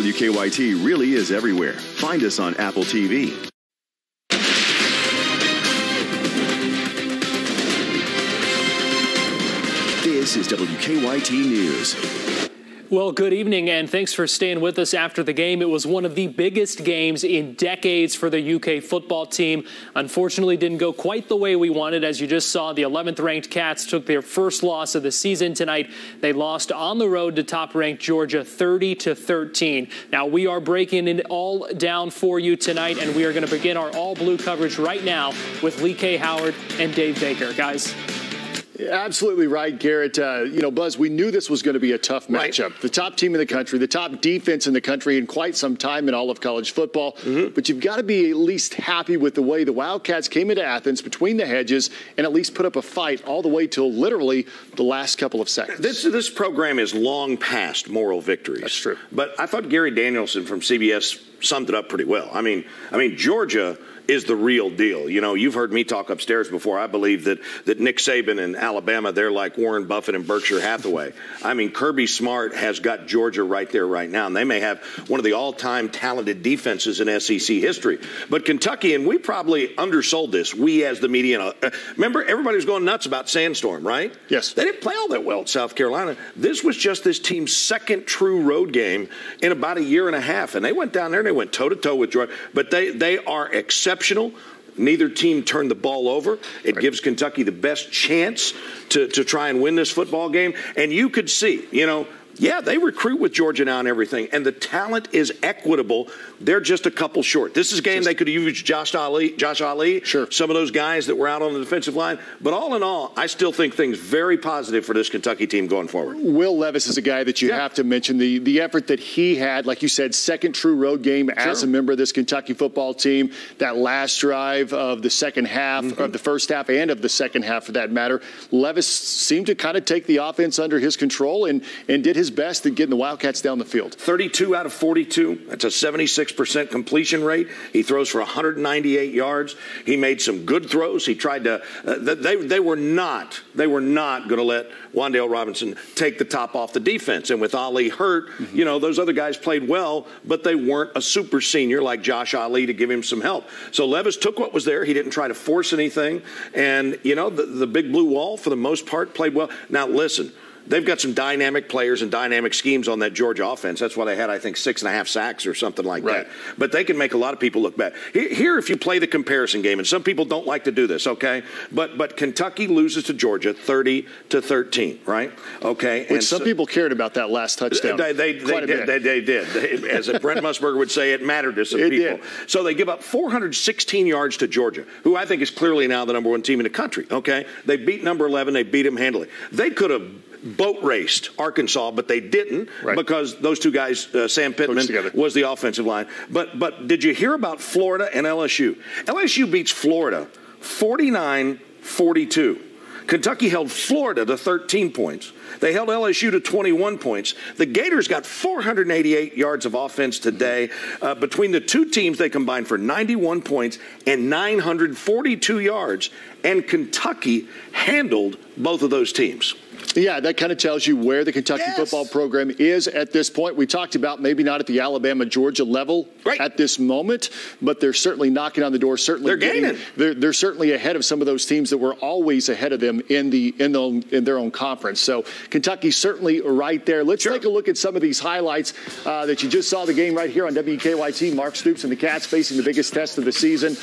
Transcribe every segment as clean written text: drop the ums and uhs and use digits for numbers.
WKYT really is everywhere. Find us on Apple TV. This is WKYT News. Well, good evening, and thanks for staying with us after the game. It was one of the biggest games in decades for the UK football team. Unfortunately, didn't go quite the way we wanted. As you just saw, the 11th-ranked Cats took their first loss of the season tonight. They lost on the road to top-ranked Georgia 30-13. Now, we are breaking it all down for you tonight, and we are going to begin our all-blue coverage right now with Lee K. Howard and Dave Baker. Guys. Absolutely right, Garrett. Buzz, we knew this was going to be a tough matchup. Right. The top team in the country, the top defense in the country in quite some time in all of college football. Mm-hmm. But you've got to be at least happy with the way the Wildcats came into Athens between the hedges and at least put up a fight all the way till literally the last couple of seconds. This program is long past moral victories. That's true. But I thought Gary Danielson from CBS summed it up pretty well. I mean, Georgia is the real deal. You know, you've heard me talk upstairs before. I believe that Nick Saban in Alabama, they're like Warren Buffett and Berkshire Hathaway. I mean, Kirby Smart has got Georgia right there right now, and they may have one of the all-time talented defenses in SEC history. But Kentucky, and we probably undersold this, we as the media. Remember, everybody was going nuts about Sandstorm, right? Yes. They didn't play all that well at South Carolina. This was just this team's second true road game in about a year and a half, and they went down there and they went toe-to-toe with Georgia. But they are exceptional. Neither team turned the ball over. It gives Kentucky the best chance to try and win this football game. And you could see, they recruit with Georgia now and everything, and the talent is equitable. They're just a couple short. This is a game they could have used Josh Ali, sure, some of those guys that were out on the defensive line. But all in all, I still think things very positive for this Kentucky team going forward. Will Levis is a guy that you have to mention. The effort that he had, like you said, second true road game as a member of this Kentucky football team. That last drive of the second half, of the first half and of the second half for that matter, Levis seemed to kind of take the offense under his control and did his best at getting the Wildcats down the field. 32 out of 42. That's a 76% completion rate. He throws for 198 yards. He made some good throws. He tried to. They were not going to let Wan'Dale Robinson take the top off the defense. And with Ali hurt, those other guys played well, but they weren't a super senior like Josh Ali to give him some help. So Levis took what was there. He didn't try to force anything. And the big blue wall for the most part played well. Now listen. They've got some dynamic players and dynamic schemes on that Georgia offense. That's why they had, I think, 6.5 sacks or something like that. But they can make a lot of people look bad. Here, if you play the comparison game, and some people don't like to do this, okay? But Kentucky loses to Georgia 30-13, right? Okay. Which some people cared about that last touchdown. They did. As Brent Musburger would say, it mattered to some people. Did. So they give up 416 yards to Georgia, who I think is clearly now the number one team in the country, okay? They beat number 11. They beat them handily. They could have boat raced Arkansas, but they didn't because those two guys, Sam Pittman was the offensive line. But did you hear about Florida and LSU? LSU beats Florida 49-42. Kentucky held Florida to 13 points. They held LSU to 21 points. The Gators got 488 yards of offense today. Between the two teams, they combined for 91 points and 942 yards. And Kentucky handled both of those teams. Yeah, that kind of tells you where the Kentucky football program is at this point. We talked about maybe not at the Alabama-Georgia level at this moment, but they're certainly knocking on the door. Certainly, they're gaining. They're certainly ahead of some of those teams that were always ahead of them in their own conference. So Kentucky's certainly right there. Let's take a look at some of these highlights that you just saw the game right here on WKYT. Mark Stoops and the Cats facing the biggest test of the season.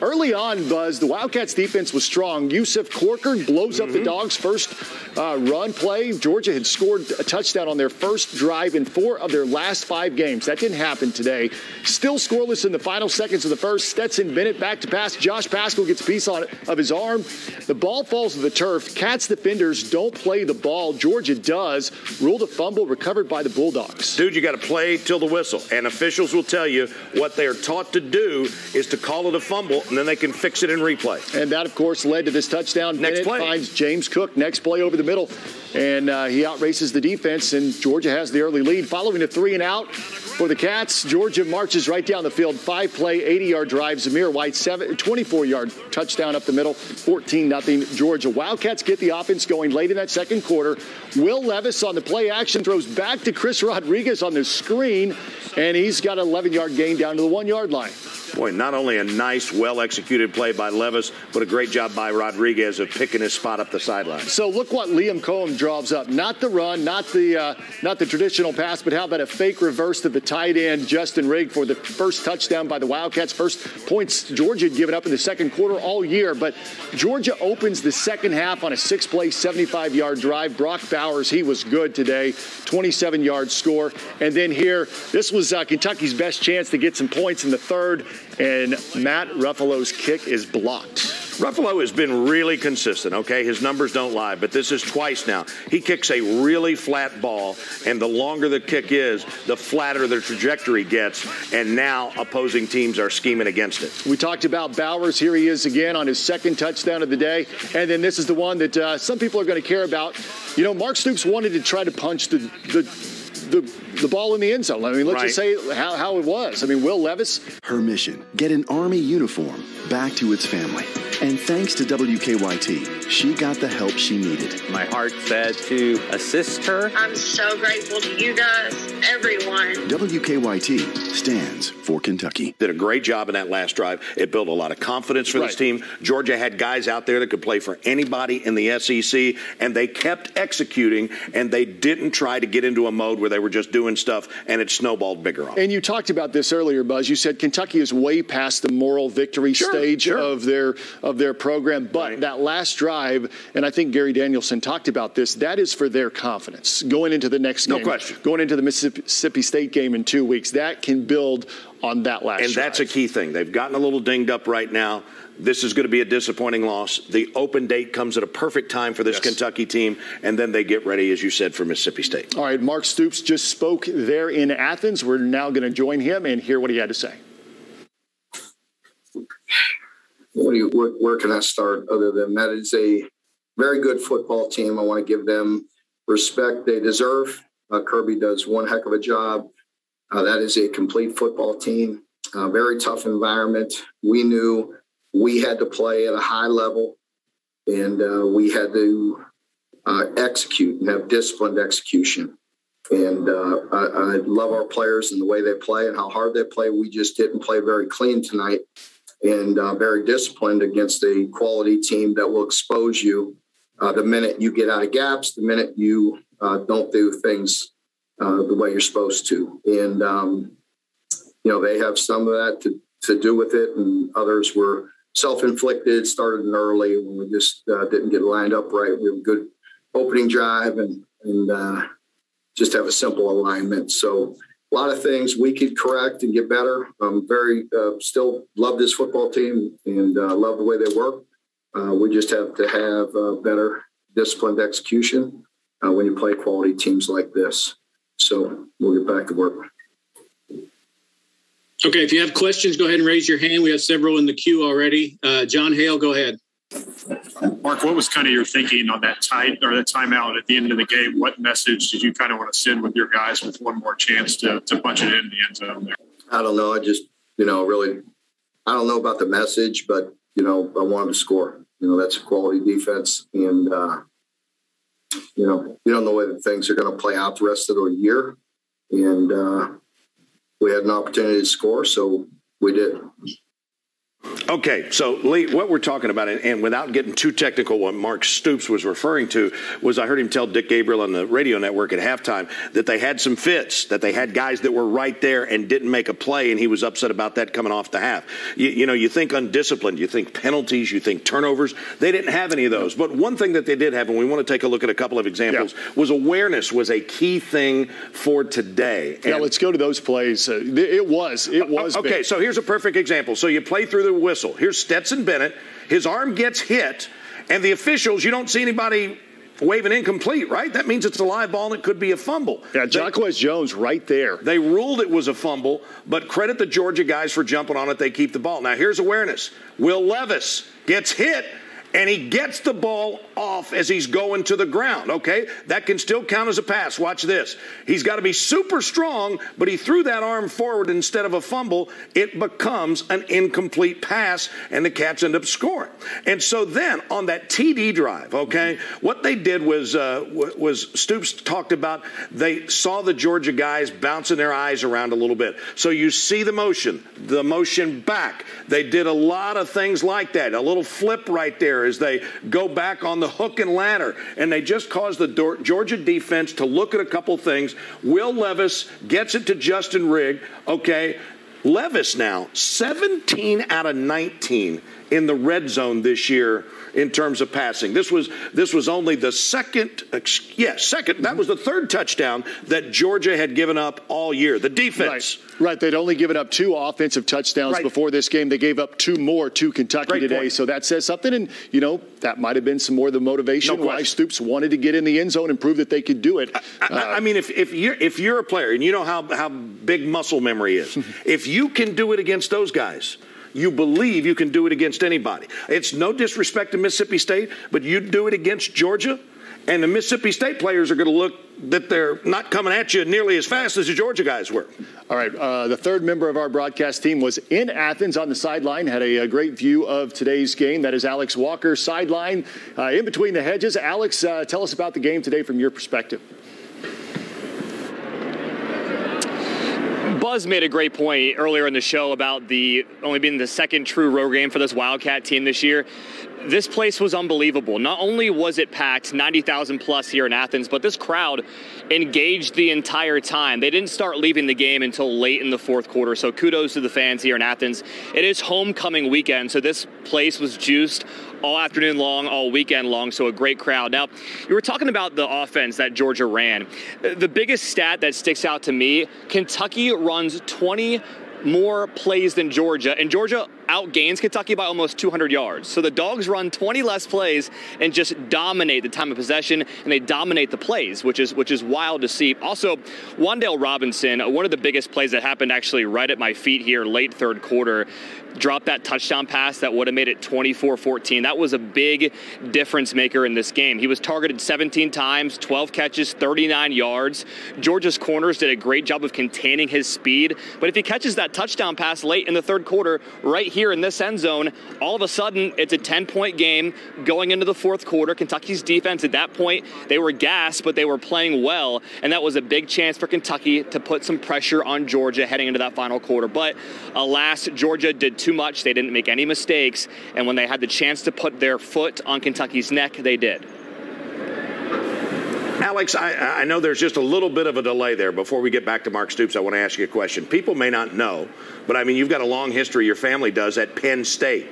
Early on, Buzz, the Wildcats defense was strong. Yusuf Corker blows up the Dogs' first run play. Georgia had scored a touchdown on their first drive in 4 of their last 5 games. That didn't happen today. Still scoreless in the final seconds of the first. Stetson Bennett back to pass. Josh Paschal gets a piece of his arm. The ball falls to the turf. Cats defenders don't play the ball. Georgia does. Ruled a fumble recovered by the Bulldogs. Dude, you got to play till the whistle. And officials will tell you what they are taught to do is to call it a fumble, and then they can fix it in replay. And that, of course, course, led to this touchdown. Next Bennett play finds James Cook. Next play over the middle, and he outraces the defense, and Georgia has the early lead. Following a 3-and-out for the Cats, Georgia marches right down the field. 5-play, 80-yard drive. Zamir White, 24-yard touchdown up the middle. 14-0 Georgia. Wildcats get the offense going late in that second quarter. Will Levis on the play action throws back to Chris Rodriguez on the screen, and he's got an 11-yard gain down to the 1-yard line. Boy, not only a nice, well-executed play by Levis, but a great job by Rodriguez of picking his spot up the sideline. So look what Liam Cohen draws up. Not the run, not the traditional pass, but how about a fake reverse to the tight end, Justin Rigg, for the first touchdown by the Wildcats. First points Georgia had given up in the second quarter all year, but Georgia opens the second half on a 6-play, 75-yard drive. Brock Bowers, he was good today, 27-yard score. And then here, this was Kentucky's best chance to get some points in the third, and Matt Ruffalo's kick is blocked. Ruffalo has been really consistent, okay? His numbers don't lie, but this is twice now. He kicks a really flat ball, and the longer the kick is, the flatter the trajectory gets, and now opposing teams are scheming against it. We talked about Bowers. Here he is again on his second touchdown of the day, and then this is the one that some people are going to care about. You know, Mark Stoops wanted to try to punch the ball in the end zone. I mean, let's just say how it was. I mean, Will Levis. Her mission, get an Army uniform back to its family. And thanks to WKYT, she got the help she needed. My heart said to assist her. I'm so grateful to you guys, everyone. WKYT stands for Kentucky. Did a great job in that last drive. It built a lot of confidence for this team. Georgia had guys out there that could play for anybody in the SEC, and they kept executing, and they didn't try to get into a mode where they were just doing stuff, and it snowballed bigger on them. And you talked about this earlier, Buzz. You said Kentucky is way past the moral victory stage of their program, but that last drive, and I think Gary Danielson talked about this, that is for their confidence going into the next game. No question. Going into the Mississippi State game in 2 weeks. That can build on that last drive. And that's a key thing. They've gotten a little dinged up right now. This is going to be a disappointing loss. The open date comes at a perfect time for this Kentucky team, and then they get ready, as you said, for Mississippi State. All right, Mark Stoops just spoke there in Athens. We're now going to join him and hear what he had to say. Where can I start other than that is a very good football team. I want to give them respect they deserve. Kirby does one heck of a job. That is a complete football team. Very tough environment. We knew we had to play at a high level, and we had to execute and have disciplined execution. And I love our players and the way they play and how hard they play. We just didn't play very clean tonight and very disciplined against a quality team that will expose you the minute you get out of gaps, the minute you don't do things the way you're supposed to. And, they have some of that to do with it, and others were self-inflicted, started early when we just didn't get lined up right. We have a good opening drive and just have a simple alignment. So a lot of things we could correct and get better. I'm still love this football team and love the way they work. We just have to have better disciplined execution when you play quality teams like this. So we'll get back to work. Okay, if you have questions, go ahead and raise your hand. We have several in the queue already. John Hale, go ahead. Mark, what was kind of your thinking on that timeout at the end of the game? What message did you kind of want to send with your guys with one more chance to punch it in the end zone there? I don't know. I just, really, I don't know about the message, but, I wanted to score. That's a quality defense. And, you don't know whether things are going to play out the rest of the year. And we had an opportunity to score, so we did. Okay, so Lee, what we're talking about, and without getting too technical, what Mark Stoops was referring to was I heard him tell Dick Gabriel on the radio network at halftime that they had some fits, that they had guys that were right there and didn't make a play, and he was upset about that coming off the half. You think undisciplined, you think penalties, you think turnovers. They didn't have any of those. But one thing that they did have, and we want to take a look at a couple of examples, was awareness was a key thing for today. Yeah, let's go to those plays. It was okay, big. So here's a perfect example. So you play through the whistle. Here's Stetson Bennett. His arm gets hit, and the officials, you don't see anybody waving incomplete, right? That means it's a live ball and it could be a fumble. Yeah, Jacquez Jones right there. They ruled it was a fumble, but credit the Georgia guys for jumping on it. They keep the ball. Now, here's awareness. Will Levis gets hit, and he gets the ball off as he's going to the ground, okay? That can still count as a pass. Watch this. He's got to be super strong, but he threw that arm forward instead of a fumble. It becomes an incomplete pass, and the Cats end up scoring. And so then on that TD drive, okay, what they did was Stoops talked about they saw the Georgia guys bouncing their eyes around a little bit. So you see the motion back. They did a lot of things like that. A little flip right there as they go back on the hook and ladder. And they just caused the Georgia defense to look at a couple things. Will Levis gets it to Justin Rigg. Okay. Levis now 17 out of 19 in the red zone this year in terms of passing. This was only the second. That was the third touchdown that Georgia had given up all year. The defense. Right. They'd only given up 2 offensive touchdowns before this game. They gave up 2 more to Kentucky today. Point. So that says something. And, that might have been some more of the motivation why Stoops wanted to get in the end zone and prove that they could do it. I mean, if you're a player and you know how big muscle memory is, if you can do it against those guys, you believe you can do it against anybody. It's no disrespect to Mississippi State, but you do it against Georgia, and the Mississippi State players are going to look that they're not coming at you nearly as fast as the Georgia guys were. All right. The third member of our broadcast team was in Athens on the sideline, had a great view of today's game. That is Alex Walker, sideline in between the hedges. Alex, tell us about the game today from your perspective. Buzz made a great point earlier in the show about the only being the second true road game for this Wildcat team this year. This place was unbelievable. Not only was it packed, 90,000 plus here in Athens, but this crowd engaged the entire time. They didn't start leaving the game until late in the fourth quarter, so kudos to the fans here in Athens. It is homecoming weekend, so this place was juiced all afternoon long, all weekend long, so a great crowd. Now, you were talking about the offense that Georgia ran. The biggest stat that sticks out to me, Kentucky runs 20 more plays than Georgia, and Georgia outgains Kentucky by almost 200 yards. So the Dogs run 20 less plays and just dominate the time of possession, and they dominate the plays, which is wild to see. Also, Wan'Dale Robinson, one of the biggest plays that happened actually right at my feet here late third quarter, dropped that touchdown pass that would have made it 24-14. That was a big difference maker in this game. He was targeted 17 times, 12 catches, 39 yards. Georgia's corners did a great job of containing his speed, but if he catches that touchdown pass late in the third quarter, right here in this end zone, all of a sudden it's a 10-point game going into the fourth quarter. Kentucky's defense at that point, they were gassed, but they were playing well, and that was a big chance for Kentucky to put some pressure on Georgia heading into that final quarter. But alas, Georgia did too much. They didn't make any mistakes, and when they had the chance to put their foot on Kentucky's neck, they did. Alex, I know there's just a little bit of a delay there. Before we get back to Mark Stoops, I want to ask you a question. People may not know, but I mean, you've got a long history, your family does, at Penn State,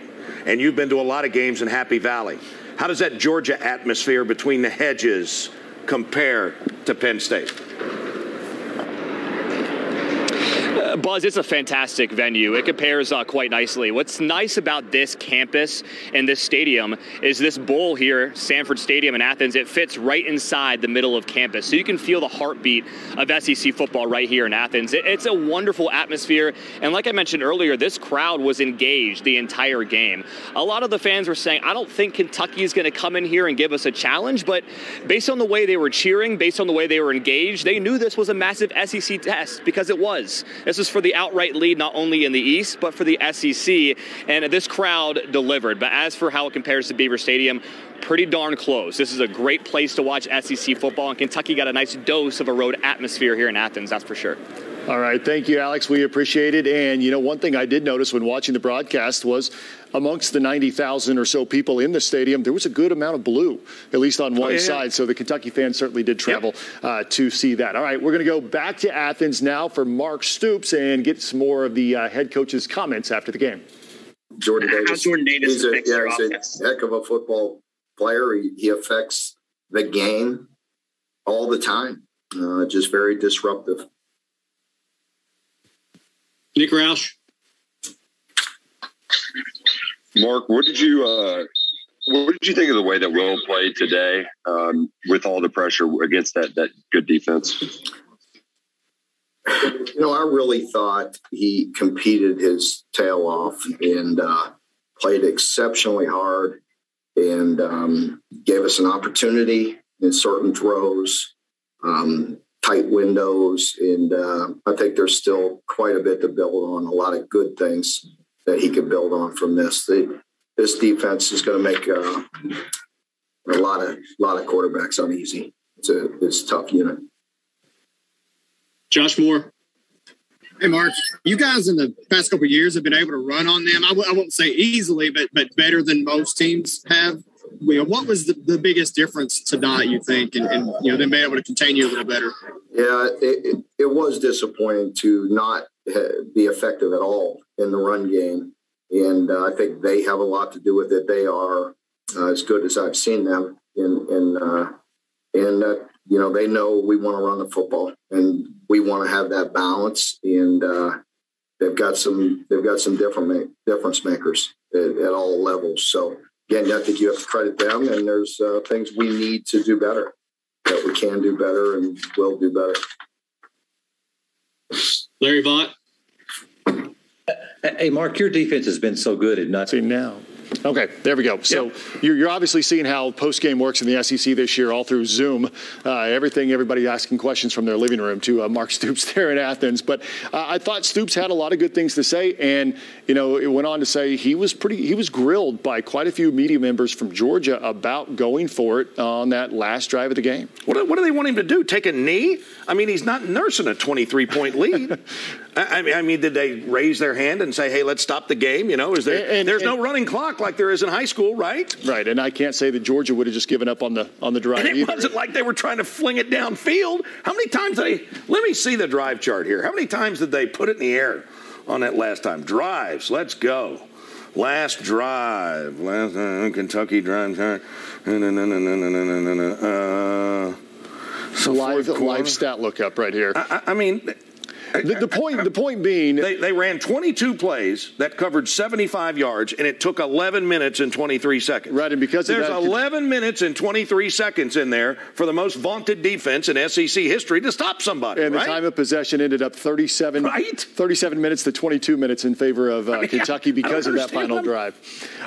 and you've been to a lot of games in Happy Valley. How does that Georgia atmosphere between the hedges compare to Penn State? Buzz, it's a fantastic venue. It compares quite nicely. What's nice about this campus and this stadium is this bowl here, Sanford Stadium in Athens, it fits right inside the middle of campus. So you can feel the heartbeat of SEC football right here in Athens. It's a wonderful atmosphere. And like I mentioned earlier, this crowd was engaged the entire game. A lot of the fans were saying, I don't think Kentucky is going to come in here and give us a challenge. But based on the way they were cheering, based on the way they were engaged, they knew this was a massive SEC test because it was. This is for the outright lead, not only in the East, but for the SEC. And this crowd delivered. But as for how it compares to Beaver Stadium, pretty darn close. This is a great place to watch SEC football, and Kentucky got a nice dose of a road atmosphere here in Athens, that's for sure. All right. Thank you, Alex. We appreciate it. And, one thing I did notice when watching the broadcast was amongst the 90,000 or so people in the stadium, there was a good amount of blue, at least on one side. So the Kentucky fans certainly did travel to see that. All right. We're going to go back to Athens now for Mark Stoops and get some more of the head coach's comments after the game. Jordan Davis he's a heck of a football player. He affects the game all the time. Just very disruptive. Nick Roush. Mark, what did you think of the way that Will played today with all the pressure against that good defense? I really thought he competed his tail off and played exceptionally hard. and gave us an opportunity in certain throws, tight windows. And I think there's still quite a bit to build on, a lot of good things that he could build on from this. This defense is going to make a lot of quarterbacks uneasy. It's a tough unit. Josh Moore. Hey, Mark, you guys in the past couple of years have been able to run on them. I won't say easily, but better than most teams have. What was the biggest difference tonight, you think, and them being able to contain you a little better? Yeah, it was disappointing to not be effective at all in the run game. And I think they have a lot to do with it. They are as good as I've seen them. They know we want to run the football and we want to have that balance. And they've got some difference makers at all levels. So again, I think you have to credit them. And there's things we need to do better, that we can do better and will do better. Larry Vaught. Hey, Mark, your defense has been so good at nothing now. Okay, there we go. So you're obviously seeing how post-game works in the SEC this year, all through Zoom. Everybody asking questions from their living room to Mark Stoops there in Athens. But I thought Stoops had a lot of good things to say, and it went on to say he was grilled by quite a few media members from Georgia about going for it on that last drive of the game. What do they want him to do? Take a knee? I mean, he's not nursing a 23-point lead. I mean, did they raise their hand and say, "Hey, let's stop the game"? There's no running clock like there is in high school, right? Right, and I can't say that Georgia would have just given up on the drive. And it wasn't like they were trying to fling it downfield. How many times let me see the drive chart here. How many times did they put it in the air on that last time? Drives, let's go. Last drive, Kentucky drive. Live stat lookup right here. I mean. The point being, they ran 22 plays that covered 75 yards, and it took 11 minutes and 23 seconds. Right, and because there's 11 minutes and 23 seconds in there for the most vaunted defense in SEC history to stop somebody. And the time of possession ended up 37 minutes to 22 minutes in favor of Kentucky because of that final drive.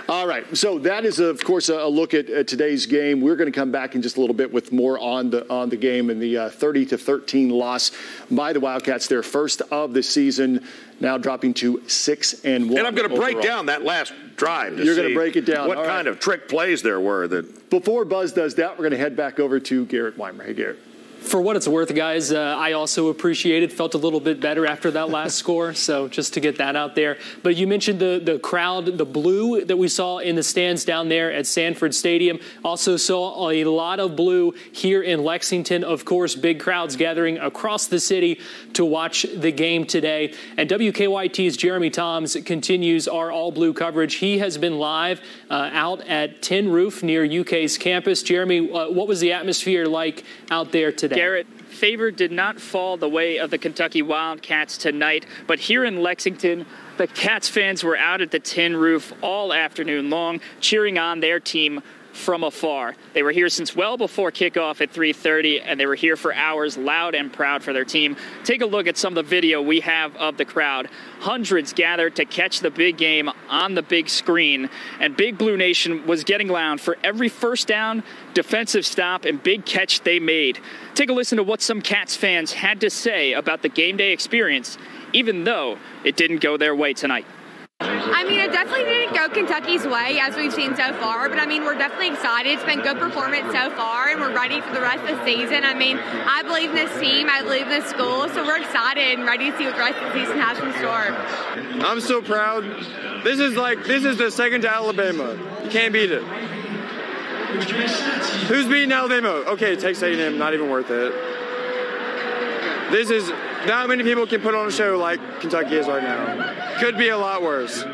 All right, so that is, of course, a look at today's game. We're going to come back in just a little bit with more on the game and the 30-13 loss by the Wildcats. Their first of the season, now dropping to 6-1. And I'm going to break down that last drive. You're going to break it down. What kind of trick plays there were? Before Buzz does that, we're going to head back over to Garrett Weimer. Hey, Garrett. For what it's worth, guys, I also felt a little bit better after that last score, so just to get that out there. But you mentioned the crowd, the blue that we saw in the stands down there at Sanford Stadium. Also saw a lot of blue here in Lexington. Of course, big crowds gathering across the city to watch the game today. And WKYT's Jeremy Toms continues our all-blue coverage. He has been live out at Tin Roof near UK's campus. Jeremy, what was the atmosphere like out there today? Garrett, favor did not fall the way of the Kentucky Wildcats tonight, but here in Lexington, the Cats fans were out at the Tin Roof all afternoon long, cheering on their team from afar. They were here since well before kickoff at 3:30, and they were here for hours, loud and proud for their team. Take a look at some of the video we have of the crowd. Hundreds gathered to catch the big game on the big screen, and Big Blue Nation was getting loud for every first down, defensive stop, and big catch they made. Take a listen to what some Cats fans had to say about the game day experience, even though it didn't go their way tonight. I mean, it definitely didn't go Kentucky's way, as we've seen so far, but I mean, we're definitely excited. It's been good performance so far, and we're ready for the rest of the season. I mean, I believe in this team, I believe in this school, so we're excited and ready to see what the rest of the season has in store. I'm so proud. This is the second to Alabama. You can't beat it. Who's beating Alabama? Okay, Texas A&M, not even worth it. This is, not many people can put on a show like Kentucky is right now. Could be a lot worse.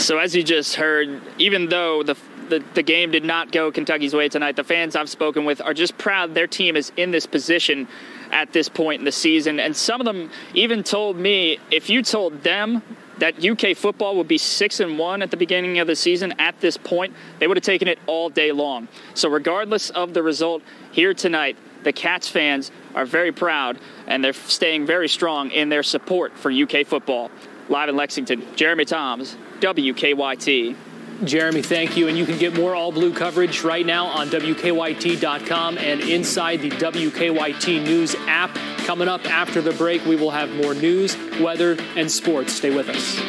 So as you just heard, even though the game did not go Kentucky's way tonight, the fans I've spoken with are just proud their team is in this position at this point in the season. And some of them even told me, if you told them that UK football would be 6-1 at the beginning of the season at this point, they would have taken it all day long. So regardless of the result here tonight, the Cats fans are very proud, and they're staying very strong in their support for UK football. Live in Lexington, Jeremy Toms, WKYT. Jeremy, thank you. And you can get more All Blue coverage right now on WKYT.com and inside the WKYT News app. Coming up after the break, we will have more news, weather, and sports. Stay with us.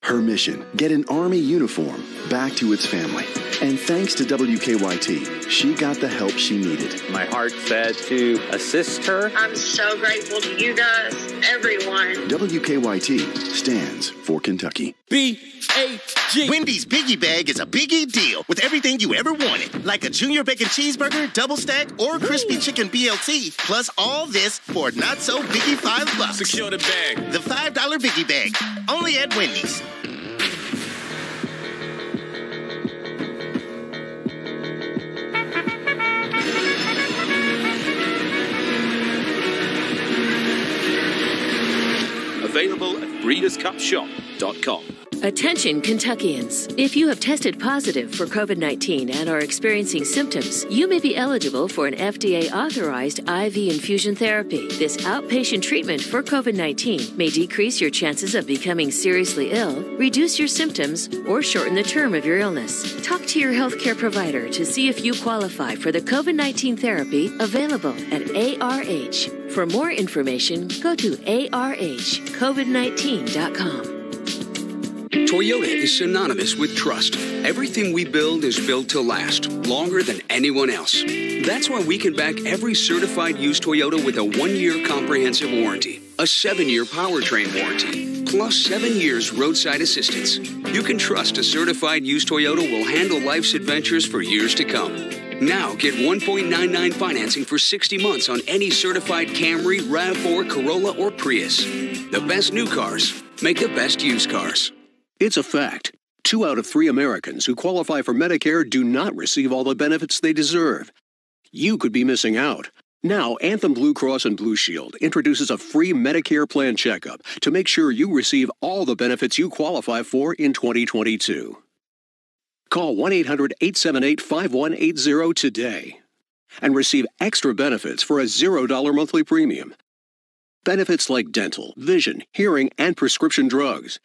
Her mission, get an Army uniform back to its family. And thanks to WKYT, she got the help she needed. My heart said to assist her. I'm so grateful to you guys, everyone. WKYT stands for Kentucky. B-A-G. Wendy's Biggie Bag is a biggie deal with everything you ever wanted, like a Junior Bacon Cheeseburger, Double Stack, or Crispy Chicken BLT, plus all this for not so biggie $5. Secure the bag. The $5 Biggie Bag, only at Wendy's. Available at breederscupshop.com. Attention Kentuckians. If you have tested positive for COVID-19 and are experiencing symptoms, you may be eligible for an FDA-authorized IV infusion therapy. This outpatient treatment for COVID-19 may decrease your chances of becoming seriously ill, reduce your symptoms, or shorten the term of your illness. Talk to your healthcare provider to see if you qualify for the COVID-19 therapy available at ARH. For more information, go to arhcovid19.com. Toyota is synonymous with trust. Everything we build is built to last longer than anyone else. That's why we can back every certified used Toyota with a 1-year comprehensive warranty, a 7-year powertrain warranty, plus 7 years roadside assistance. You can trust a certified used Toyota will handle life's adventures for years to come. Now get 1.99 financing for 60 months on any certified Camry, RAV4, Corolla, or Prius. The best new cars make the best used cars. It's a fact. 2 out of 3 Americans who qualify for Medicare do not receive all the benefits they deserve. You could be missing out. Now, Anthem Blue Cross and Blue Shield introduces a free Medicare plan checkup to make sure you receive all the benefits you qualify for in 2022. Call 1-800-878-5180 today and receive extra benefits for a $0 monthly premium. Benefits like dental, vision, hearing, and prescription drugs.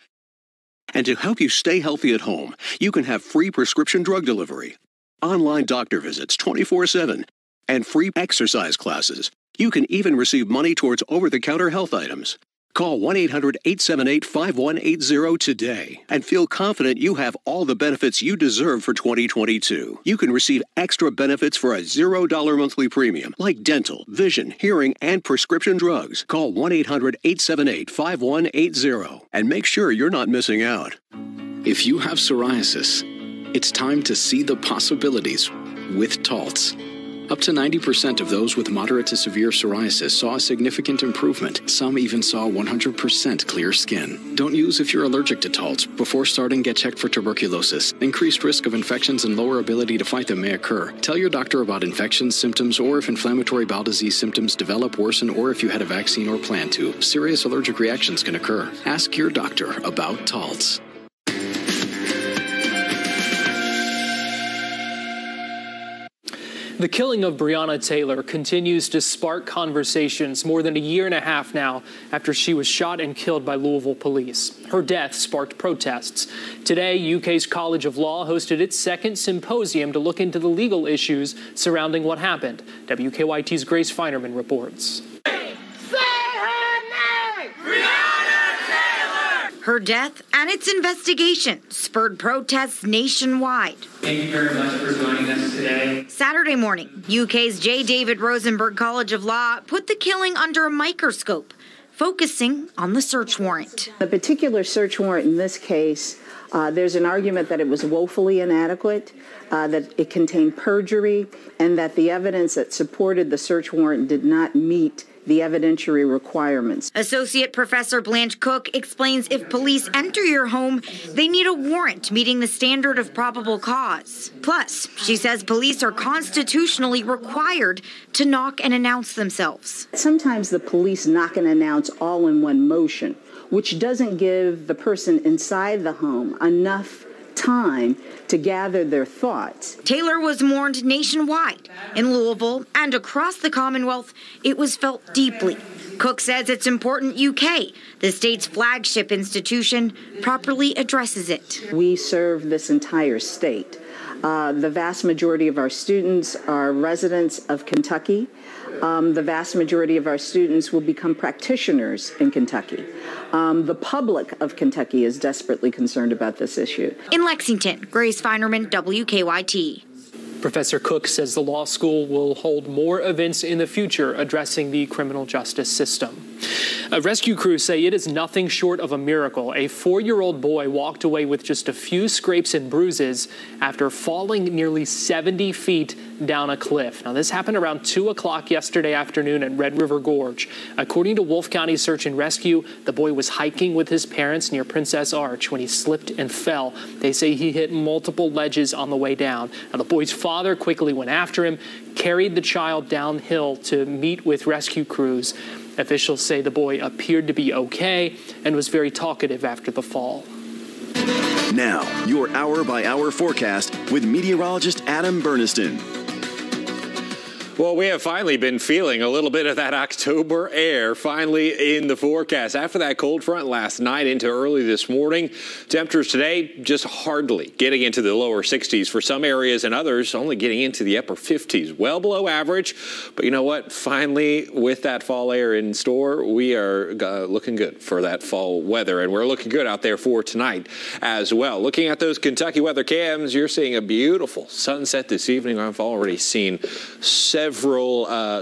And to help you stay healthy at home, you can have free prescription drug delivery, online doctor visits 24/7, and free exercise classes. You can even receive money towards over-the-counter health items. Call 1-800-878-5180 today and feel confident you have all the benefits you deserve for 2022. You can receive extra benefits for a $0 monthly premium like dental, vision, hearing, and prescription drugs. Call 1-800-878-5180 and make sure you're not missing out. If you have psoriasis, it's time to see the possibilities with Taltz. Up to 90% of those with moderate to severe psoriasis saw a significant improvement. Some even saw 100% clear skin. Don't use if you're allergic to Taltz. Before starting, get checked for tuberculosis. Increased risk of infections and lower ability to fight them may occur. Tell your doctor about infections, symptoms, or if inflammatory bowel disease symptoms develop, worsen, or if you had a vaccine or plan to. Serious allergic reactions can occur. Ask your doctor about Taltz. The killing of Breonna Taylor continues to spark conversations more than a year and a half now after she was shot and killed by Louisville police. Her death sparked protests. Today, UK's College of Law hosted its second symposium to look into the legal issues surrounding what happened. WKYT's Grace Feinerman reports. Her death and its investigation spurred protests nationwide. Thank you very much for joining us today. Saturday morning, UK's J. David Rosenberg College of Law put the killing under a microscope, focusing on the search warrant. The particular search warrant in this case, there's an argument that it was woefully inadequate, that it contained perjury, and that the evidence that supported the search warrant did not meet the evidentiary requirements. Associate Professor Blanche Cook explains if police enter your home, they need a warrant meeting the standard of probable cause. Plus, she says police are constitutionally required to knock and announce themselves. Sometimes the police knock and announce all in one motion, which doesn't give the person inside the home enough time to gather their thoughts. Taylor was mourned nationwide. In Louisville and across the Commonwealth, it was felt deeply. Cook says it's important UK, the state's flagship institution, properly addresses it. We serve this entire state. The vast majority of our students are residents of Kentucky. The vast majority of our students will become practitioners in Kentucky. The public of Kentucky is desperately concerned about this issue. In Lexington, Grace Feinerman, WKYT. Professor Cook says the law school will hold more events in the future addressing the criminal justice system. Rescue crews say it is nothing short of a miracle. A 4-year-old boy walked away with just a few scrapes and bruises after falling nearly 70 feet down a cliff. Now, this happened around 2 o'clock yesterday afternoon at Red River Gorge. According to Wolfe County Search and Rescue, the boy was hiking with his parents near Princess Arch when he slipped and fell. They say he hit multiple ledges on the way down. Now, the boy's father quickly went after him, carried the child downhill to meet with rescue crews. Officials say the boy appeared to be okay and was very talkative after the fall. Now, your hour-by-hour forecast with meteorologist Adam Burniston. Well, we have finally been feeling a little bit of that October air finally in the forecast. After that cold front last night into early this morning, temperatures today just hardly getting into the lower 60s for some areas and others only getting into the upper 50s, well below average. But you know what? Finally, with that fall air in store, we are looking good for that fall weather, and we're looking good out there for tonight as well. Looking at those Kentucky weather cams, you're seeing a beautiful sunset this evening. I've already seen several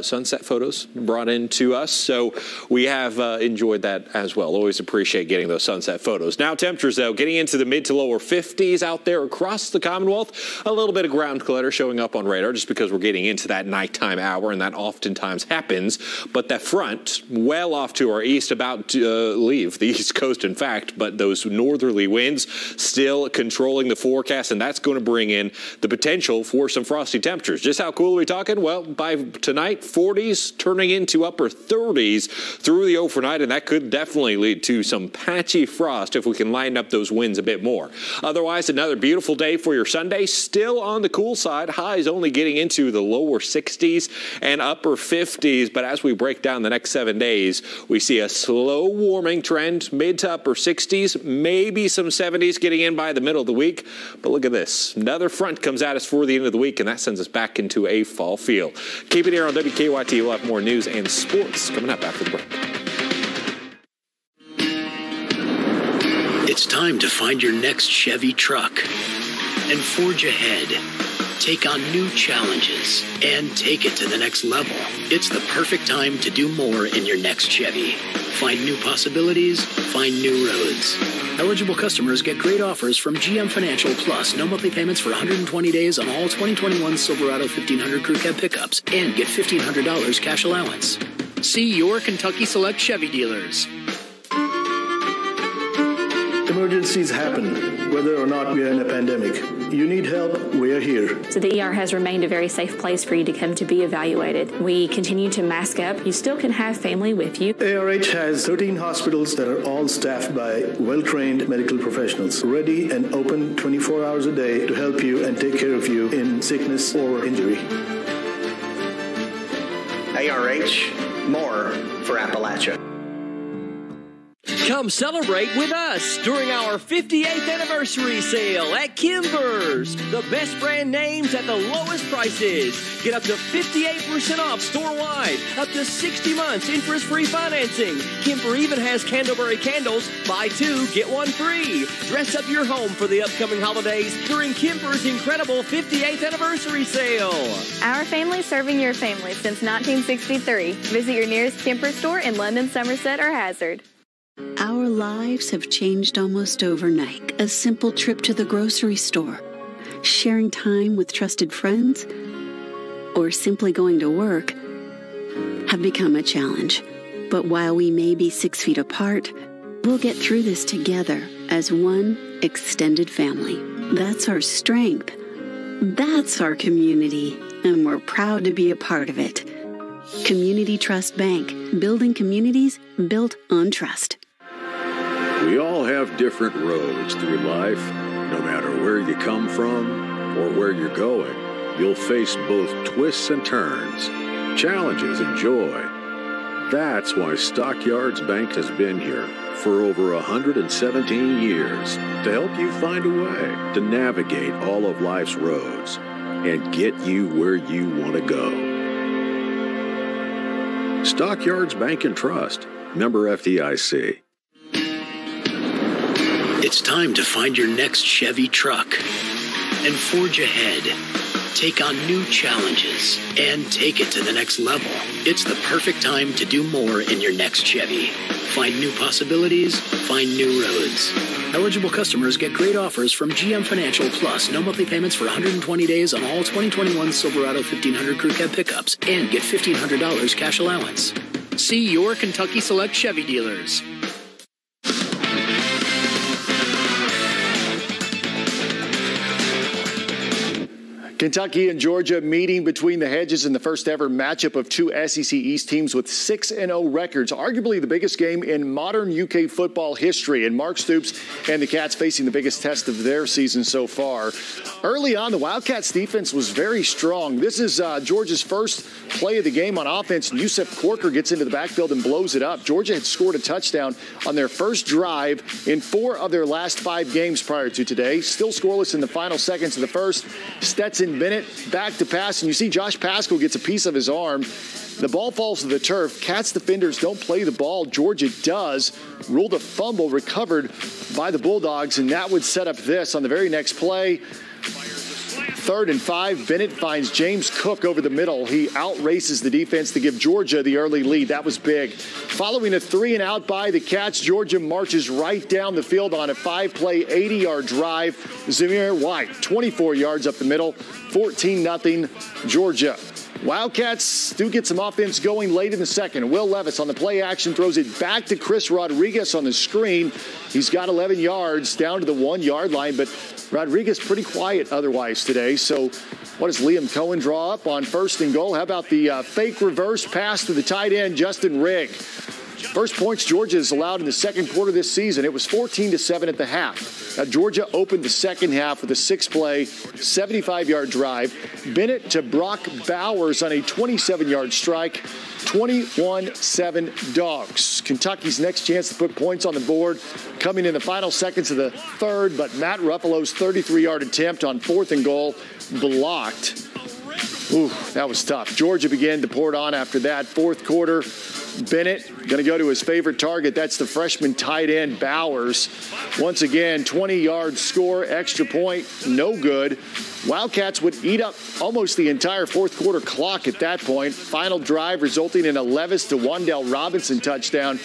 sunset photos brought in to us, so we have enjoyed that as well. Always appreciate getting those sunset photos. Now temperatures, though, getting into the mid to lower 50s out there across the Commonwealth. A little bit of ground clutter showing up on radar just because we're getting into that nighttime hour, and that oftentimes happens. But that front, well off to our east, about to leave the East Coast, in fact, but those northerly winds still controlling the forecast, and that's going to bring in the potential for some frosty temperatures. Just how cool are we talking? Well, by tonight, 40s turning into upper 30s through the overnight, and that could definitely lead to some patchy frost if we can line up those winds a bit more. Otherwise, another beautiful day for your Sunday. Still on the cool side. Highs only getting into the lower 60s and upper 50s, but as we break down the next 7 days, we see a slow warming trend, mid to upper 60s, maybe some 70s getting in by the middle of the week. But look at this. Another front comes at us for the end of the week, and that sends us back into a fall feel. Keep it here on WKYT. We'll have more news and sports coming up after the break. It's time to find your next Chevy truck and forge ahead. Take on new challenges and take it to the next level. It's the perfect time to do more in your next Chevy. Find new possibilities, find new roads. Eligible customers get great offers from GM Financial Plus. No monthly payments for 120 days on all 2021 Silverado 1500 Crew Cab pickups and get $1,500 cash allowance. See your Kentucky Select Chevy dealers. Emergencies happen, whether or not we are in a pandemic. You need help, we are here. So the ER has remained a very safe place for you to come to be evaluated. We continue to mask up. You still can have family with you. ARH has 13 hospitals that are all staffed by well-trained medical professionals, ready and open 24 hours a day to help you and take care of you in sickness or injury. ARH, more for Appalachia. Come celebrate with us during our 58th anniversary sale at Kimber's. The best brand names at the lowest prices. Get up to 58% off store-wide, up to 60 months interest-free financing. Kimber even has Candleberry candles, buy two, get one free. Dress up your home for the upcoming holidays during Kimber's incredible 58th anniversary sale. Our family serving your family since 1963. Visit your nearest Kimber store in London, Somerset, or Hazard. Our lives have changed almost overnight. A simple trip to the grocery store, sharing time with trusted friends, or simply going to work have become a challenge. But while we may be 6 feet apart, we'll get through this together as one extended family. That's our strength. That's our community, and we're proud to be a part of it. Community Trust Bank, building communities built on trust. We all have different roads through life. No matter where you come from or where you're going, you'll face both twists and turns, challenges and joy. That's why Stockyards Bank has been here for over 117 years to help you find a way to navigate all of life's roads and get you where you want to go. Stockyards Bank and Trust, member FDIC. It's time to find your next Chevy truck and forge ahead. Take on new challenges and take it to the next level. It's the perfect time to do more in your next Chevy. Find new possibilities, find new roads. Eligible customers get great offers from GM Financial, plus no monthly payments for 120 days on all 2021 Silverado 1500 Crew Cab pickups, and get $1,500 cash allowance. See your Kentucky Select Chevy dealers. Kentucky and Georgia meeting between the hedges in the first ever matchup of two SEC East teams with 6-0 records, arguably the biggest game in modern UK football history. And Mark Stoops and the Cats facing the biggest test of their season so far. Early on, the Wildcats defense was very strong. This is Georgia's first play of the game on offense. Yusef Corker gets into the backfield and blows it up. Georgia had scored a touchdown on their first drive in 4 of their last 5 games prior to today. Still scoreless in the final seconds of the first. Stetson Bennett back to pass, and you see Josh Paschal gets a piece of his arm. The ball falls to the turf. Cats defenders don't play the ball. Georgia does. Ruled a fumble recovered by the Bulldogs, and that would set up this on the very next play. 3rd and 5. Bennett finds James Cook over the middle. He outraces the defense to give Georgia the early lead. That was big. Following a 3-and-out by the Cats, Georgia marches right down the field on a 5-play, 80-yard drive. Zamir White, 24 yards up the middle, 14-0 Georgia. Wildcats do get some offense going late in the second. Will Levis on the play action throws it back to Chris Rodriguez on the screen. He's got 11 yards down to the 1-yard line, but Rodriguez pretty quiet otherwise today. So what does Liam Cohen draw up on 1st and goal? How about the fake reverse pass to the tight end, Justin Rigg? First points Georgia has allowed in the second quarter this season. It was 14-7 at the half. Now, Georgia opened the second half with a 6-play, 75-yard drive. Bennett to Brock Bowers on a 27-yard strike. 21-7 Dogs. Kentucky's next chance to put points on the board coming in the final seconds of the third, but Matt Ruffalo's 33-yard attempt on 4th and goal blocked. Ooh, that was tough. Georgia began to pour it on after that. 4th quarter, Bennett going to go to his favorite target. That's the freshman tight end, Bowers. Once again, 20-yard score, extra point, no good. Wildcats would eat up almost the entire 4th quarter clock at that point. Final drive resulting in a Levis to Wandale Robinson touchdown.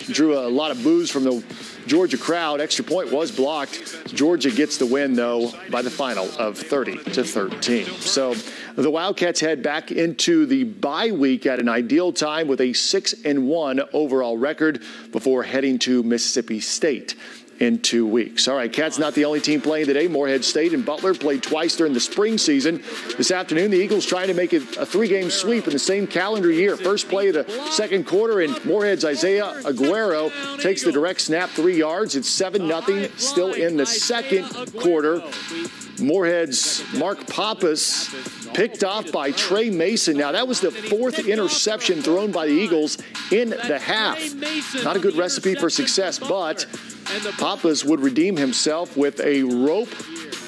Drew a lot of boos from the Georgia crowd. Extra point was blocked. Georgia gets the win, though, by the final of 30-13. So the Wildcats head back into the bye week at an ideal time with a 6-1 overall record before heading to Mississippi State in 2 weeks. All right, Cats not the only team playing today. Morehead State and Butler played twice during the spring season. This afternoon, the Eagles trying to make it a 3-game sweep in the same calendar year. First play of the second quarter, and Morehead's Isaiah Aguero takes the direct snap 3 yards. It's 7-0 still in the second quarter. Morehead's Mark Pappas picked off by Trey Mason. Now, that was the 4th interception thrown by the Eagles in the half. Not a good recipe for success, but Pappas would redeem himself with a rope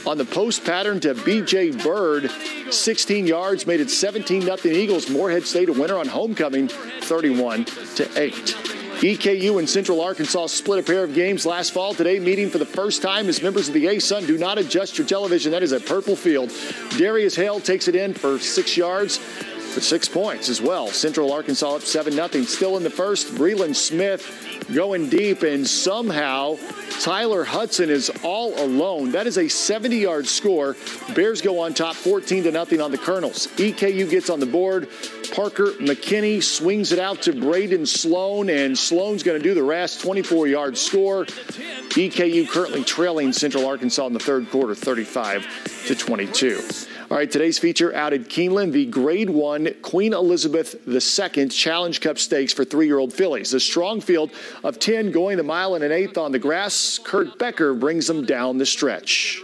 on the post pattern to B.J. Bird. 16 yards, made it 17-0 Eagles. Morehead State a winner on homecoming, 31-8. EKU and Central Arkansas split a pair of games last fall. Today, meeting for the first time as members of the A-Sun. Do not adjust your television. That is a purple field. Darius Hale takes it in for 6 yards for 6 points as well. Central Arkansas up 7-0. Still in the first, Breland Smith going deep, and somehow Tyler Hudson is all alone. That is a 70-yard score. Bears go on top 14-0 on the Colonels. EKU gets on the board. Parker McKinney swings it out to Braden Sloan, and Sloan's going to do the rest. 24-yard score. EKU currently trailing Central Arkansas in the third quarter, 35-22. All right, today's feature out at Keeneland, the Grade 1 Queen Elizabeth II Challenge Cup Stakes for 3-year-old fillies. The strong field of 10 going the mile and an eighth on the grass. Kurt Becker brings them down the stretch.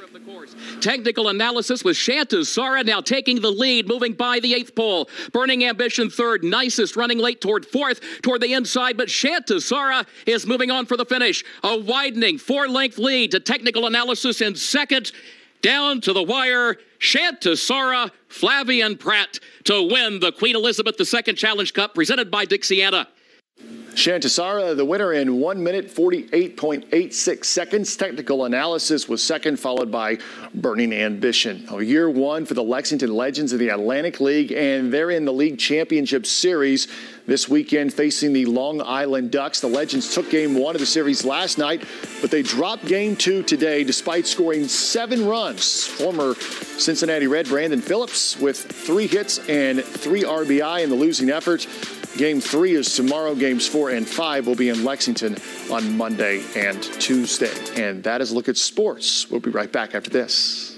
Technical analysis with Shantasara now taking the lead, moving by the 8th pole. Burning Ambition third, Nicest running late toward 4th, toward the inside, but Shantasara is moving on for the finish. A widening 4-length lead to Technical Analysis in 2nd. Down to the wire, Shantasara, Flavian Pratt to win the Queen Elizabeth II Challenge Cup presented by Dixiana. Shantasara, the winner in 1 minute 48.86 seconds. Technical Analysis was second, followed by Burning Ambition. Year one for the Lexington Legends of the Atlantic League, and they're in the League Championship Series this weekend facing the Long Island Ducks. The Legends took game 1 of the series last night, but they dropped game 2 today despite scoring 7 runs. Former Cincinnati Red Brandon Phillips with 3 hits and 3 RBI in the losing effort. Game 3 is tomorrow. Games 4 and 5 will be in Lexington on Monday and Tuesday. And that is a look at sports. We'll be right back after this.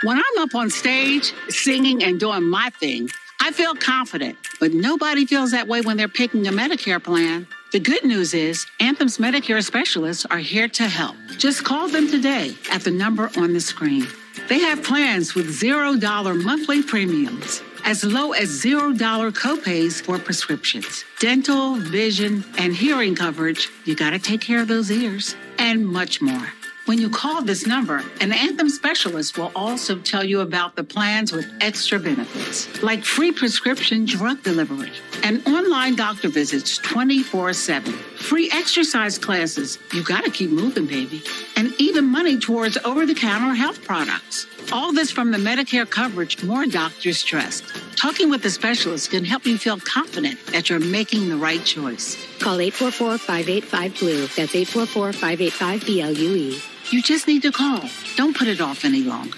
When I'm up on stage singing and doing my thing, I feel confident. But nobody feels that way when they're picking a Medicare plan. The good news is Anthem's Medicare specialists are here to help. Just call them today at the number on the screen. They have plans with $0 monthly premiums, as low as $0 copays for prescriptions, dental, vision, and hearing coverage. You got to take care of those ears, and much more. When you call this number, an Anthem specialist will also tell you about the plans with extra benefits, like free prescription drug delivery and online doctor visits 24/7, free exercise classes. You got to keep moving, baby. And even money towards over-the-counter health products. All this from the Medicare coverage more doctors trust. Talking with a specialist can help you feel confident that you're making the right choice. Call 844-585-BLUE. That's 844-585-BLUE. You just need to call. Don't put it off any longer.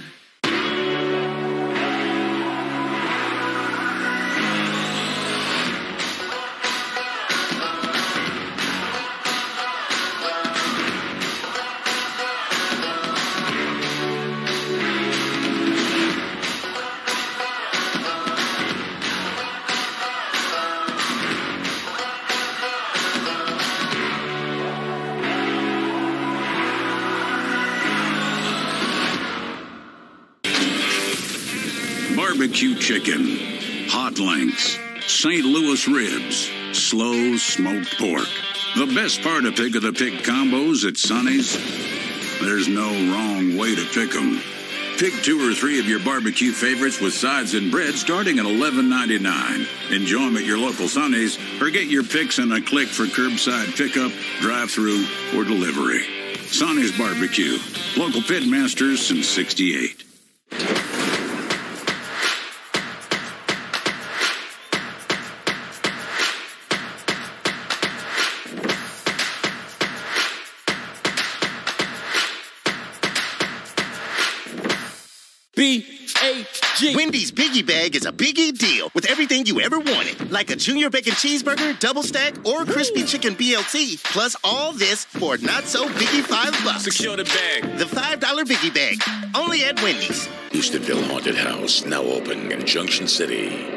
Barbecue chicken, hot links, St. Louis ribs, slow smoked pork. The best part of Pick of the Pick combos at Sonny's? There's no wrong way to pick them. Pick 2 or 3 of your barbecue favorites with sides and bread starting at $11.99. Enjoy them at your local Sonny's or get your picks in a click for curbside pickup, drive-through, or delivery. Sonny's Barbecue, local pit masters since '68. B-A-G. Wendy's Biggie Bag is a biggie deal with everything you ever wanted, like a Junior Bacon Cheeseburger, Double Stack, or Crispy Chicken BLT, plus all this for not-so-biggie $5. Secure the bag. The $5 Biggie Bag, only at Wendy's. Houstonville Haunted House, now open in Junction City.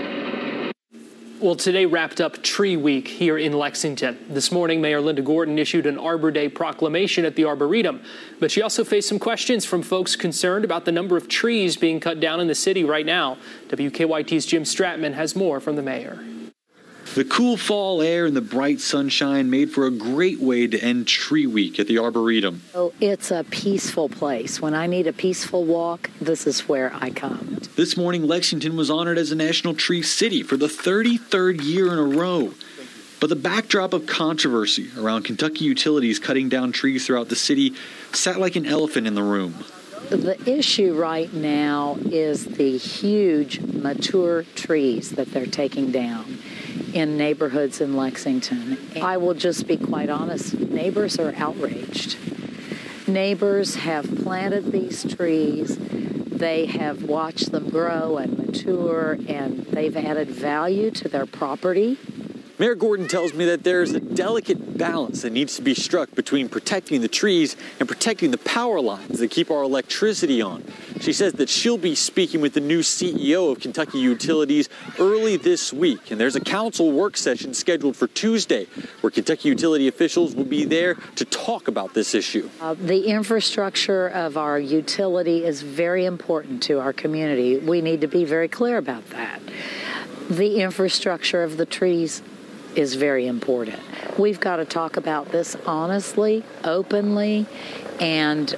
Well, today wrapped up Tree Week here in Lexington. This morning, Mayor Linda Gordon issued an Arbor Day proclamation at the Arboretum, but she also faced some questions from folks concerned about the number of trees being cut down in the city right now. WKYT's Jim Stratman has more from the mayor. The cool fall air and the bright sunshine made for a great way to end Tree Week at the Arboretum. Oh, it's a peaceful place. When I need a peaceful walk, this is where I come. This morning, Lexington was honored as a National Tree City for the 33rd year in a row. But the backdrop of controversy around Kentucky utilities cutting down trees throughout the city sat like an elephant in the room. The issue right now is the huge mature trees that they're taking down in neighborhoods in Lexington. I will just be quite honest, neighbors are outraged. Neighbors have planted these trees, they have watched them grow and mature, and they've added value to their property. Mayor Gordon tells me that there's a delicate balance that needs to be struck between protecting the trees and protecting the power lines that keep our electricity on. She says that she'll be speaking with the new CEO of Kentucky Utilities early this week, and there's a council work session scheduled for Tuesday where Kentucky utility officials will be there to talk about this issue. The infrastructure of our utility is very important to our community. We need to be very clear about that. The infrastructure of the trees is very important. We've got to talk about this honestly, openly, and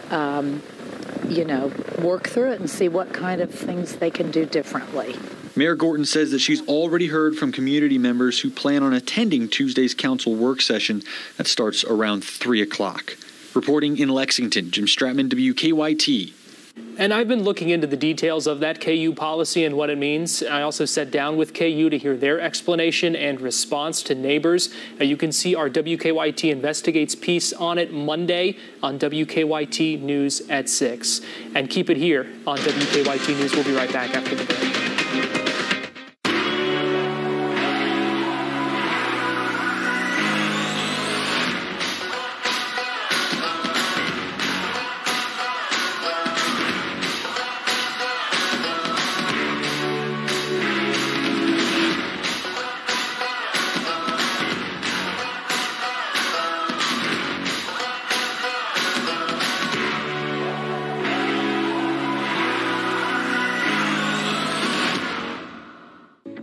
work through it and see what kind of things they can do differently. Mayor Gordon says that she's already heard from community members who plan on attending Tuesday's council work session that starts around 3 o'clock. Reporting in Lexington, Jim Stratman, WKYT. And I've been looking into the details of that KU policy and what it means. I also sat down with KU to hear their explanation and response to neighbors. You can see our WKYT Investigates piece on it Monday on WKYT News at 6. And keep it here on WKYT News. We'll be right back after the break.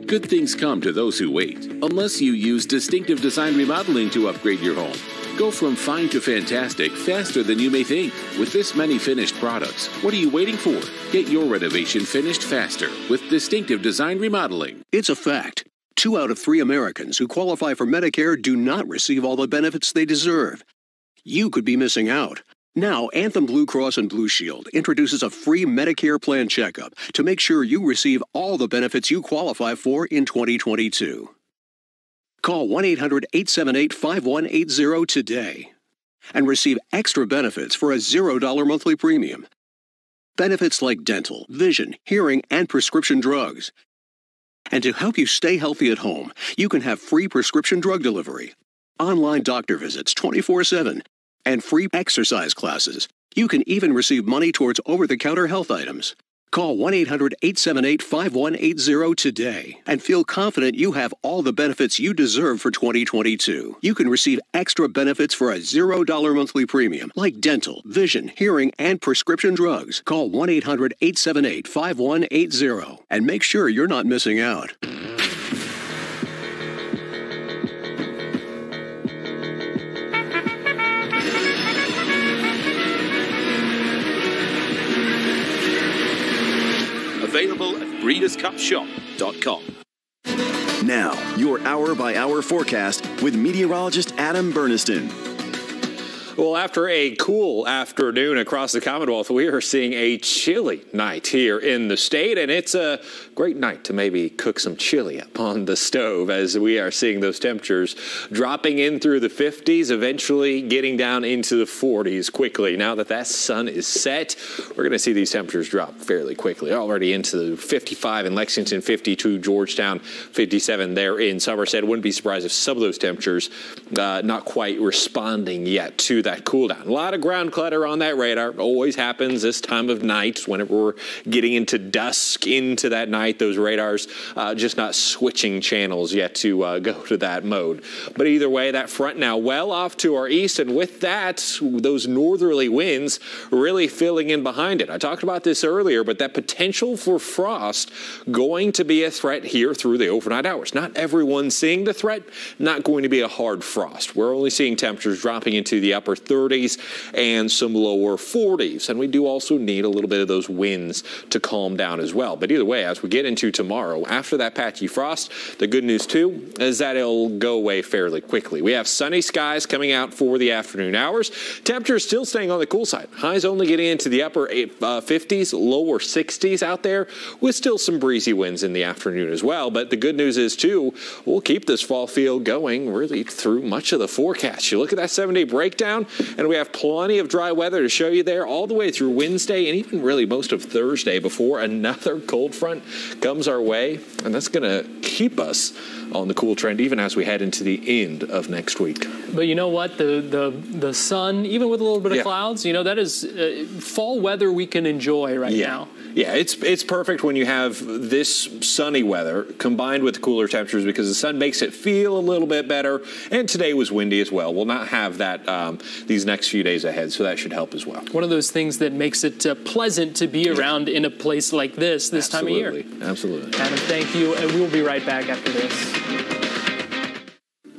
Good things come to those who wait, unless you use Distinctive Design Remodeling to upgrade your home. Go from fine to fantastic faster than you may think. With this many finished products, what are you waiting for? Get your renovation finished faster with Distinctive Design Remodeling. It's a fact. 2 out of 3 Americans who qualify for Medicare do not receive all the benefits they deserve. You could be missing out. Now, Anthem Blue Cross and Blue Shield introduces a free Medicare plan checkup to make sure you receive all the benefits you qualify for in 2022. Call 1-800-878-5180 today and receive extra benefits for a $0 monthly premium. Benefits like dental, vision, hearing, and prescription drugs. And to help you stay healthy at home, you can have free prescription drug delivery, online doctor visits 24/7, and free exercise classes. You can even receive money towards over-the-counter health items. Call 1-800-878-5180 today and feel confident you have all the benefits you deserve for 2022. You can receive extra benefits for a $0 monthly premium like dental, vision, hearing, and prescription drugs. Call 1-800-878-5180 and make sure you're not missing out. Available at breederscupshop.com. Now, your hour-by-hour forecast with meteorologist Adam Burniston. Well, after a cool afternoon across the Commonwealth, we are seeing a chilly night here in the state, and it's a great night to maybe cook some chili up on the stove as we are seeing those temperatures dropping in through the 50s, eventually getting down into the 40s quickly. Now that that sun is set, we're going to see these temperatures drop fairly quickly. Already into the 55 in Lexington, 52 Georgetown, 57 there in Somerset. Wouldn't be surprised if some of those temperatures not quite responding yet to that cool down. A lot of ground clutter on that radar. Always happens this time of night whenever we're getting into dusk into that night. Those radars just not switching channels yet to go to that mode. But either way, that front now well off to our east, and with that, those northerly winds really filling in behind it. I talked about this earlier, but that potential for frost going to be a threat here through the overnight hours. Not everyone seeing the threat, not going to be a hard frost. We're only seeing temperatures dropping into the upper 30s and some lower 40s. And we do also need a little bit of those winds to calm down as well. But either way, as we get into tomorrow, after that patchy frost, the good news too is that it'll go away fairly quickly. We have sunny skies coming out for the afternoon hours. Temperatures still staying on the cool side. Highs only getting into the upper 50s, lower 60s out there with still some breezy winds in the afternoon as well. But the good news is too, we'll keep this fall feel going really through much of the forecast. You look at that 7-day breakdown, down, and we have plenty of dry weather to show you there all the way through Wednesday and even really most of Thursday before another cold front comes our way, and that's going to keep us on the cool trend even as we head into the end of next week. But you know what? The sun, even with a little bit of clouds, you know, that is fall weather we can enjoy right now. Yeah, it's perfect when you have this sunny weather combined with cooler temperatures because the sun makes it feel a little bit better. And today was windy as well. We'll not have that these next few days ahead, so that should help as well. One of those things that makes it pleasant to be around in a place like this time of year. Absolutely. Adam, thank you, and we'll be right back after this.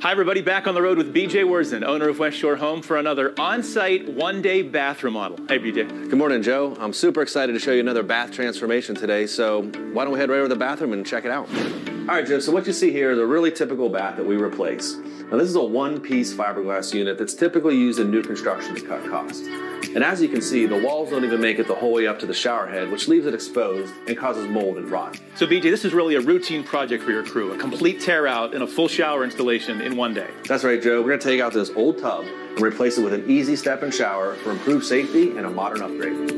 Hi, everybody. Back on the road with BJ Worzen, owner of West Shore Home, for another on-site one-day bath remodel. Hey, BJ. Good morning, Joe. I'm super excited to show you another bath transformation today, so why don't we head right over to the bathroom and check it out. All right, Joe, so what you see here is a really typical bath that we replace. Now, this is a one-piece fiberglass unit that's typically used in new construction to cut costs. And as you can see, the walls don't even make it the whole way up to the shower head, which leaves it exposed and causes mold and rot. So, BJ, this is really a routine project for your crew, a complete tear-out and a full shower installation in one day. That's right, Joe. We're going to take out this old tub and replace it with an easy step-in shower for improved safety and a modern upgrade.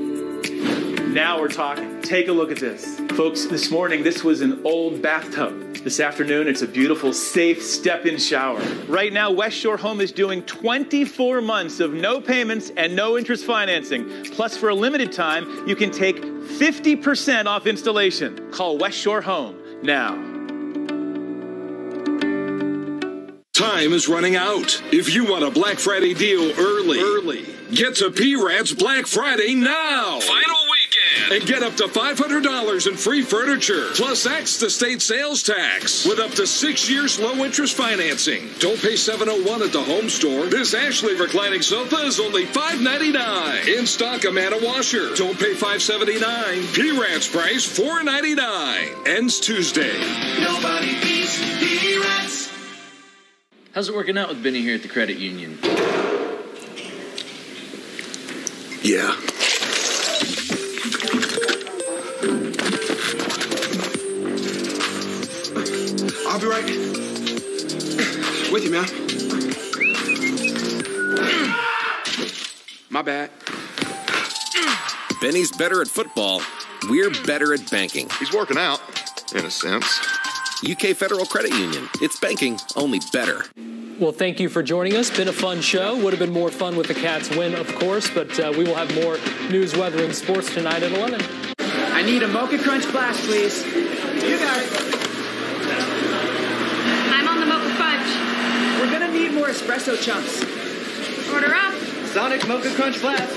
Now we're talking. Take a look at this. Folks, this morning, this was an old bathtub. This afternoon, it's a beautiful, safe step-in shower. Right now, West Shore Home is doing 24 months of no payments and no interest financing. Plus, for a limited time, you can take 50% off installation. Call West Shore Home now. Time is running out. If you want a Black Friday deal early, get to P-Rat's Black Friday now. Final weekend. And get up to $500 in free furniture, plus X the state sales tax, with up to 6 years low interest financing. Don't pay $701 at the home store. This Ashley reclining sofa is only $599. In stock Amana washer. Don't pay $579. P-Rat's price $499. Ends Tuesday. Nobody beats P-Rats. How's it working out with Benny here at the credit union? Yeah. I'll be right with you, man. My bad. Benny's better at football. We're better at banking. He's working out, in a sense. UK Federal Credit Union. It's banking, only better. Well, thank you for joining us. Been a fun show. Would have been more fun with the Cats win, of course, but we will have more news, weather, and sports tonight at 11. I need a Mocha Crunch blast, please. You got it. I'm on the Mocha Fudge. We're gonna need more espresso chunks. Order up. Sonic Mocha Crunch blast.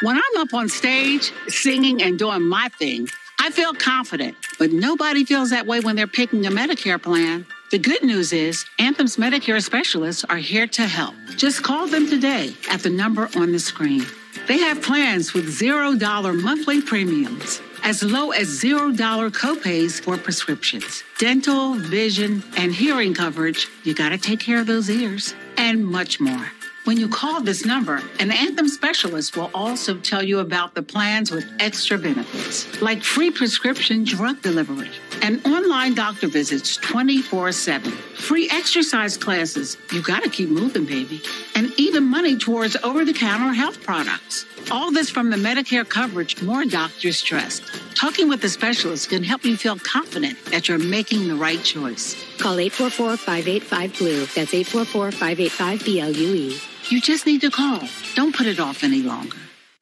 When I'm up on stage, singing and doing my thing, I feel confident, but nobody feels that way when they're picking a Medicare plan. The good news is Anthem's Medicare specialists are here to help. Just call them today at the number on the screen. They have plans with $0 monthly premiums, as low as $0 copays for prescriptions, dental, vision, and hearing coverage. You got to take care of those ears, and much more. When you call this number, an Anthem specialist will also tell you about the plans with extra benefits, like free prescription drug delivery and online doctor visits 24/7, free exercise classes. You got to keep moving, baby. And even money towards over-the-counter health products. All this from the Medicare coverage more doctors trust. Talking with the specialist can help you feel confident that you're making the right choice. Call 844-585-BLUE. That's 844-585-BLUE. You just need to call. Don't put it off any longer.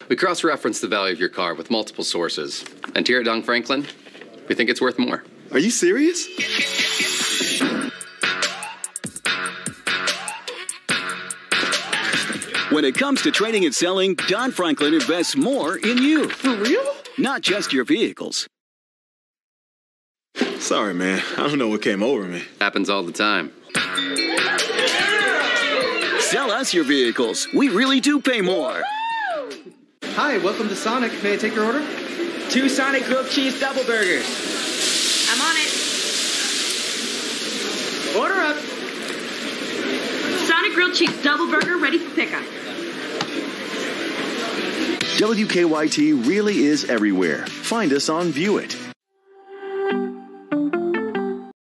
We cross-reference the value of your car with multiple sources. And here at Dong Franklin, we think it's worth more. Are you serious? When it comes to trading and selling, Don Franklin invests more in you. For real? Not just your vehicles. Sorry, man. I don't know what came over me. Happens all the time. Sell us your vehicles. We really do pay more. Hi, welcome to Sonic. May I take your order? 2 Sonic grilled cheese double burgers. I'm on it. Order up. Sonic grilled cheese double burger ready for pickup. WKYT really is everywhere. Find us on View It.